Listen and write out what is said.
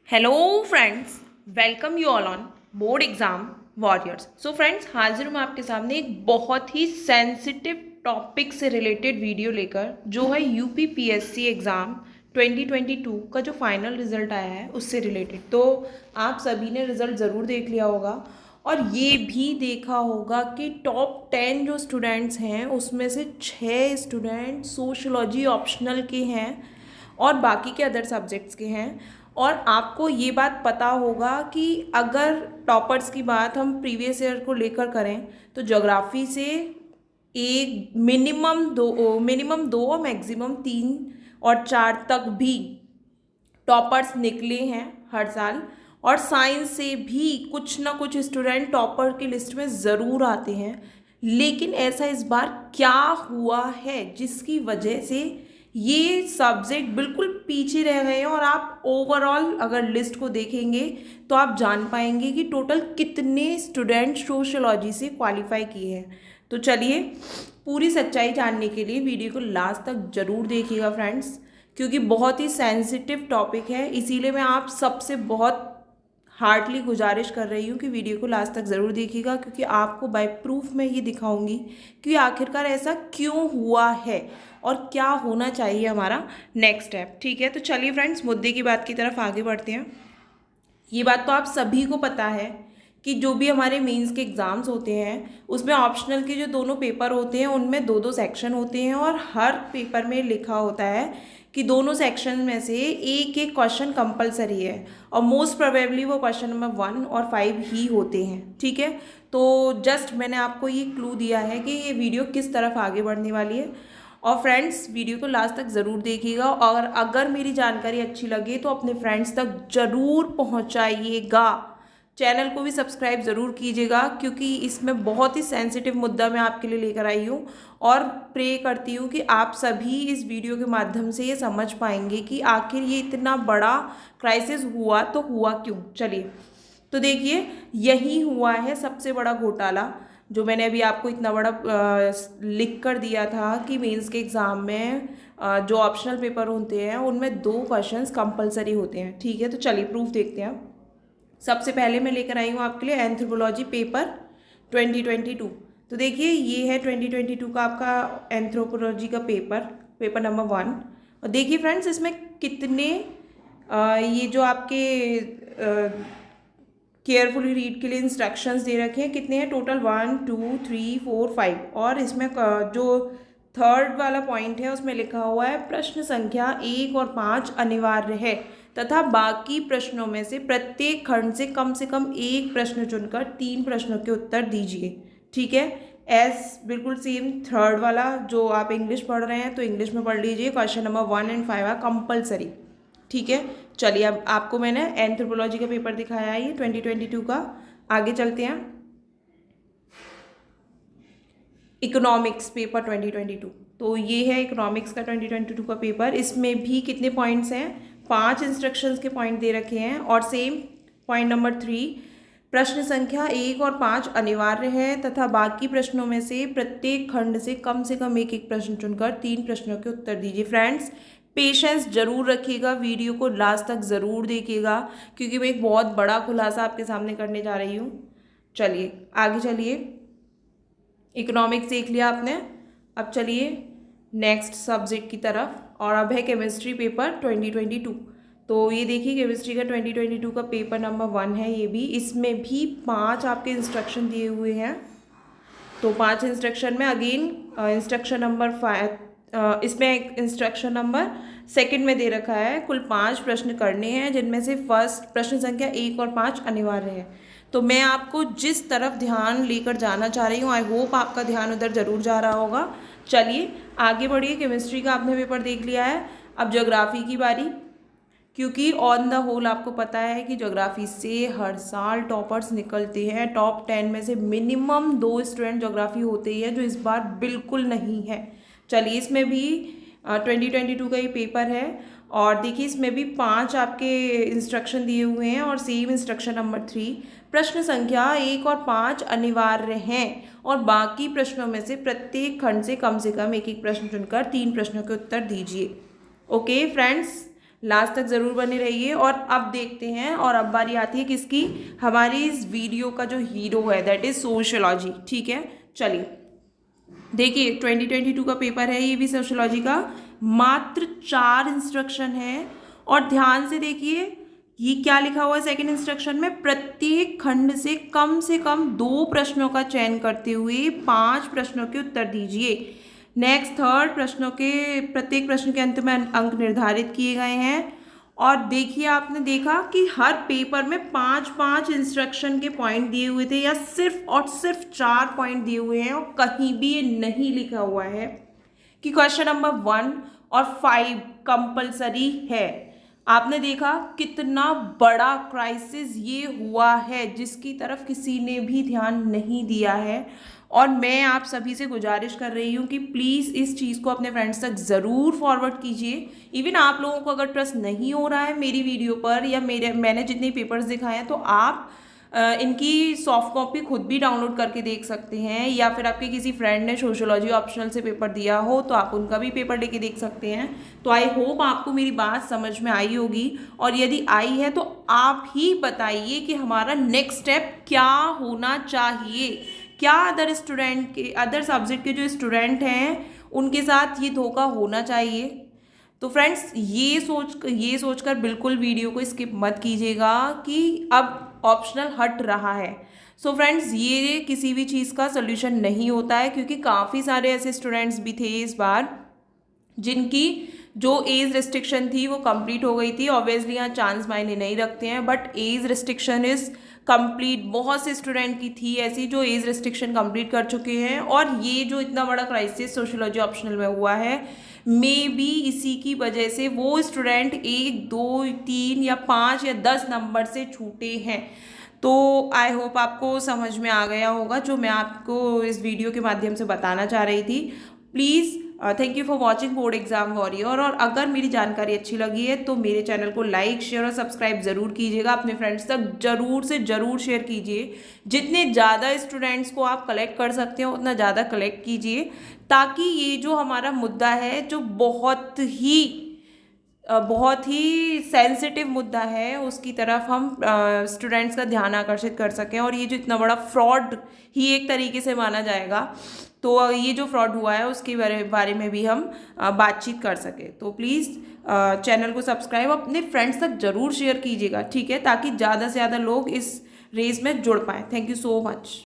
Hello friends, welcome you all on board exam warriors. So friends, हाजिर हूँ मैं आपके सामने एक बहुत ही सेंसिटिव टॉपिक से रिलेटेड वीडियो लेकर, जो है यूपीपीएससी एग्ज़ाम 2022 का जो फाइनल रिजल्ट आया है उससे रिलेटेड। तो आप सभी ने रिजल्ट ज़रूर देख लिया होगा और ये भी देखा होगा कि टॉप 10 जो स्टूडेंट्स हैं उसमें से 6 स्टूडेंट सोशोलॉजी ऑप्शनल के हैं और बाकी के अदर सब्जेक्ट्स के हैं। और आपको ये बात पता होगा कि अगर टॉपर्स की बात हम प्रीवियस ईयर को लेकर करें तो ज्योग्राफी से एक मिनिमम दो और मैक्सिमम 3 और 4 तक भी टॉपर्स निकले हैं हर साल। और साइंस से भी कुछ ना कुछ स्टूडेंट टॉपर की लिस्ट में ज़रूर आते हैं। लेकिन ऐसा इस बार क्या हुआ है जिसकी वजह से ये सब्जेक्ट बिल्कुल पीछे रह गए हैं। और आप ओवरऑल अगर लिस्ट को देखेंगे तो आप जान पाएंगे कि टोटल कितने स्टूडेंट सोशोलॉजी से क्वालिफाई किए हैं। तो चलिए, पूरी सच्चाई जानने के लिए वीडियो को लास्ट तक ज़रूर देखिएगा फ्रेंड्स, क्योंकि बहुत ही सेंसिटिव टॉपिक है। इसीलिए मैं आप सबसे बहुत हार्डली गुजारिश कर रही हूँ कि वीडियो को लास्ट तक ज़रूर देखिएगा, क्योंकि आपको बाय प्रूफ मैं ये दिखाऊंगी कि आखिरकार ऐसा क्यों हुआ है और क्या होना चाहिए हमारा नेक्स्ट स्टेप। ठीक है, तो चलिए फ्रेंड्स, मुद्दे की बात की तरफ आगे बढ़ते हैं। ये बात तो आप सभी को पता है कि जो भी हमारे मेंस के एग्ज़ाम्स होते हैं उसमें ऑप्शनल के जो दोनों पेपर होते हैं उनमें दो दो सेक्शन होते हैं और हर पेपर में लिखा होता है कि दोनों सेक्शन में से एक एक क्वेश्चन कंपलसरी है और मोस्ट प्रोबेबली वो क्वेश्चन नंबर 1 और 5 ही होते हैं। ठीक है, तो जस्ट मैंने आपको ये क्लू दिया है कि ये वीडियो किस तरफ आगे बढ़ने वाली है। और फ्रेंड्स, वीडियो को लास्ट तक ज़रूर देखिएगा और अगर मेरी जानकारी अच्छी लगे तो अपने फ्रेंड्स तक ज़रूर पहुंचाइएगा। चैनल को भी सब्सक्राइब ज़रूर कीजिएगा, क्योंकि इसमें बहुत ही सेंसिटिव मुद्दा मैं आपके लिए लेकर आई हूँ। और प्रे करती हूँ कि आप सभी इस वीडियो के माध्यम से ये समझ पाएंगे कि आखिर ये इतना बड़ा क्राइसिस हुआ तो हुआ क्यों। चलिए, तो देखिए, यही हुआ है सबसे बड़ा घोटाला, जो मैंने अभी आपको इतना बड़ा लिख कर दिया था कि मेंस के एग्ज़ाम में जो ऑप्शनल पेपर होते हैं उनमें 2 क्वेश्चंस कंपलसरी होते हैं। ठीक है, तो चलिए प्रूफ देखते हैं। सबसे पहले मैं लेकर आई हूँ आपके लिए एंथ्रोपोलॉजी पेपर 2022। तो देखिए, ये है 2022 का आपका एंथ्रोपोलॉजी का पेपर नंबर 1। और देखिए फ्रेंड्स, इसमें कितने ये जो आपके केयरफुली रीड के लिए इंस्ट्रक्शंस दे रखे हैं, कितने हैं टोटल 1 2 3 4 5। और इसमें जो थर्ड वाला पॉइंट है उसमें लिखा हुआ है प्रश्न संख्या 1 और 5 अनिवार्य है तथा बाकी प्रश्नों में से प्रत्येक खंड से कम एक प्रश्न चुनकर 3 प्रश्नों के उत्तर दीजिए। ठीक है, एस बिल्कुल सेम थर्ड वाला। जो आप इंग्लिश पढ़ रहे हैं तो इंग्लिश में पढ़ लीजिए। क्वेश्चन नंबर 1 और 5 है कंपलसरी। ठीक है, चलिए, अब आपको मैंने एंथ्रोपोलॉजी का पेपर दिखाया है ये 2022 का। आगे चलते हैं, इकोनॉमिक्स पेपर 2022। तो ये है इकोनॉमिक्स का 2022 का पेपर। इसमें भी कितने पॉइंट्स हैं, 5 इंस्ट्रक्शंस के पॉइंट दे रखे हैं। और सेम पॉइंट नंबर 3, प्रश्न संख्या 1 और 5 अनिवार्य है तथा बाकी प्रश्नों में से प्रत्येक खंड से कम एक एक प्रश्न चुनकर 3 प्रश्नों के उत्तर दीजिए। फ्रेंड्स, पेशेंस जरूर रखिएगा, वीडियो को लास्ट तक ज़रूर देखिएगा, क्योंकि मैं एक बहुत बड़ा खुलासा आपके सामने करने जा रही हूँ। चलिए आगे चलिए, इकोनॉमिक्स देख लिया आपने। अब चलिए नेक्स्ट सब्जेक्ट की तरफ, और अब है केमिस्ट्री पेपर 2022। तो ये देखिए, केमिस्ट्री का 2022 का पेपर नंबर 1 है ये भी। इसमें भी 5 आपके इंस्ट्रक्शन दिए हुए हैं। तो 5 इंस्ट्रक्शन में अगेन इंस्ट्रक्शन नंबर 5, इसमें एक इंस्ट्रक्शन नंबर 2 में दे रखा है कुल 5 प्रश्न करने हैं, जिनमें से फर्स्ट प्रश्न संख्या 1 और 5 अनिवार्य है। तो मैं आपको जिस तरफ ध्यान लेकर जाना चाह रही हूँ, आई होप आपका ध्यान उधर ज़रूर जा रहा होगा। चलिए आगे बढ़िए, केमिस्ट्री का आपने पेपर देख लिया है। अब ज्योग्राफी की बारी, क्योंकि ऑन द होल आपको पता है कि ज्योग्राफी से हर साल टॉपर्स निकलते हैं। टॉप 10 में से मिनिमम 2 स्टूडेंट ज्योग्राफी होते ही हैं, जो इस बार बिल्कुल नहीं है। चलिए, इसमें भी 2022 का ये पेपर है। और देखिए, इसमें भी 5 आपके इंस्ट्रक्शन दिए हुए हैं और सेम इंस्ट्रक्शन नंबर 3, प्रश्न संख्या 1 और 5 अनिवार्य हैं और बाकी प्रश्नों में से प्रत्येक खंड से कम एक एक प्रश्न चुनकर 3 प्रश्नों के उत्तर दीजिए। ओके फ्रेंड्स, लास्ट तक ज़रूर बने रहिए। और अब देखते हैं, और अब बारी आती है किसकी, हमारी इस वीडियो का जो हीरो है दैट इज़ सोशियोलॉजी। ठीक है, चलिए देखिए 2022 का पेपर है, ये भी सोशियोलॉजी का। मात्र 4 इंस्ट्रक्शन है, और ध्यान से देखिए ये क्या लिखा हुआ है सेकंड इंस्ट्रक्शन में, प्रत्येक खंड से कम 2 प्रश्नों का चयन करते हुए 5 प्रश्नों के उत्तर दीजिए। नेक्स्ट थर्ड, प्रश्नों के प्रत्येक प्रश्न के अंत में अंक निर्धारित किए गए हैं। और देखिए आपने देखा कि हर पेपर में 5-5 इंस्ट्रक्शन के पॉइंट दिए हुए थे, या सिर्फ और सिर्फ 4 पॉइंट दिए हुए हैं, और कहीं भी ये नहीं लिखा हुआ है कि क्वेश्चन नंबर 1 और 5 कंपलसरी है। आपने देखा कितना बड़ा क्राइसिस ये हुआ है जिसकी तरफ किसी ने भी ध्यान नहीं दिया है। और मैं आप सभी से गुजारिश कर रही हूँ कि प्लीज़ इस चीज़ को अपने फ्रेंड्स तक ज़रूर फॉरवर्ड कीजिए। इवन आप लोगों को अगर ट्रस्ट नहीं हो रहा है मेरी वीडियो पर या मैंने जितने पेपर्स दिखाए हैं, तो आप इनकी सॉफ्ट कॉपी खुद भी डाउनलोड करके देख सकते हैं, या फिर आपके किसी फ्रेंड ने सोशियोलॉजी ऑप्शनल से पेपर दिया हो तो आप उनका भी पेपर लेके देख सकते हैं। तो आई होप आपको मेरी बात समझ में आई होगी, और यदि आई है तो आप ही बताइए कि हमारा नेक्स्ट स्टेप क्या होना चाहिए। क्या अदर सब्जेक्ट के जो स्टूडेंट हैं उनके साथ ये धोखा होना चाहिए? तो फ्रेंड्स ये सोचकर बिल्कुल वीडियो को स्किप मत कीजिएगा कि अब ऑप्शनल हट रहा है। सो फ्रेंड्स ये किसी भी चीज़ का सोल्यूशन नहीं होता है, क्योंकि काफ़ी सारे ऐसे स्टूडेंट्स भी थे इस बार जिनकी जो एज रिस्ट्रिक्शन थी वो कंप्लीट हो गई थी। ऑब्वियसली यहाँ चांस मायने नहीं रखते हैं, but age restriction is complete. बहुत से स्टूडेंट की थी ऐसी जो एज रिस्ट्रिक्शन कंप्लीट कर चुके हैं, और ये जो इतना बड़ा क्राइसिस सोशियोलॉजी ऑप्शनल में हुआ है, मे बी इसी की वजह से वो स्टूडेंट 1, 2, 3 या 5 या 10 नंबर से छूटे हैं। तो आई होप आपको समझ में आ गया होगा जो मैं आपको इस वीडियो के माध्यम से बताना चाह रही थी। Please thank you for watching board exam warrior. और अगर मेरी जानकारी अच्छी लगी है तो मेरे चैनल को लाइक, शेयर और सब्सक्राइब ज़रूर कीजिएगा। अपने फ्रेंड्स तक ज़रूर से ज़रूर शेयर कीजिए। जितने ज़्यादा स्टूडेंट्स को आप कलेक्ट कर सकते हो उतना ज़्यादा कलेक्ट कीजिए, ताकि ये जो हमारा मुद्दा है जो बहुत ही सेंसिटिव मुद्दा है उसकी तरफ हम स्टूडेंट्स का ध्यान आकर्षित कर सकें। और ये जो इतना बड़ा फ्रॉड ही एक तरीके से माना जाएगा, तो ये जो फ्रॉड हुआ है उसके बारे में भी हम बातचीत कर सकें। तो प्लीज़ चैनल को सब्सक्राइब अपने फ्रेंड्स तक ज़रूर शेयर कीजिएगा, ठीक है, ताकि ज़्यादा से ज़्यादा लोग इस रेस में जुड़ पाएँ। Thank you so much.